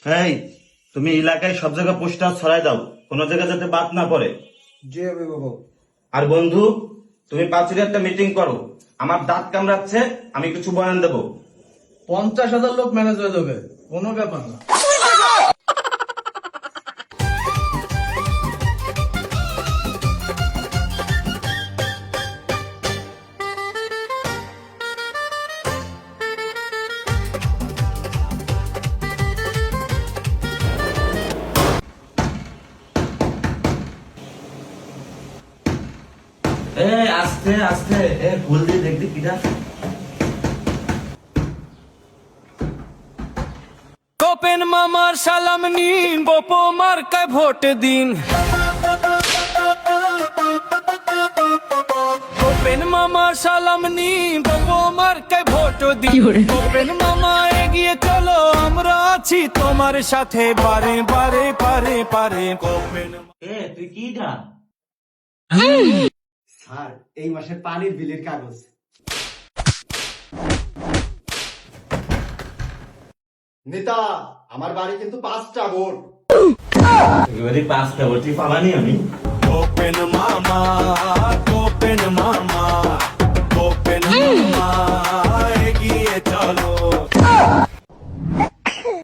এই, তুমি এলাকায় সব জায়গায় পোস্টার ছড়াই দাও, কোনো জায়গায় যাতে বাদ না পড়ে। জি হবে বাবু। আর বন্ধু, তুমি পাঁচুরে একটা মিটিং করো, আমার দাঁত কামড়াচ্ছে, আমি কিছু বয়ান দেবো। 50,000 লোক ম্যানেজ হয়ে যাবে, কোনো ব্যাপার না। আস্তে আস্তে, ভুল দিয়ে দেখবি কিটা। কোপেন মামার সালাম নিন, বপো মার্কায় ভোট দিন। কোপেন মামার সালাম নিন, বপো মার্কায় ভোট দিন। কোপেন মামা এগিয়ে চলো, আমরা আছি তোমার সাথে, বারে বারে পারে পারে কোপেন। তুই কি যা। স্যার, এই মাসের পানির বিলের কাগজ। নেতা, আমার বাড়ি কিন্তু 5টা ভোট। এবারে 5টা ভোট পাবানি আমি। কোপেন মামা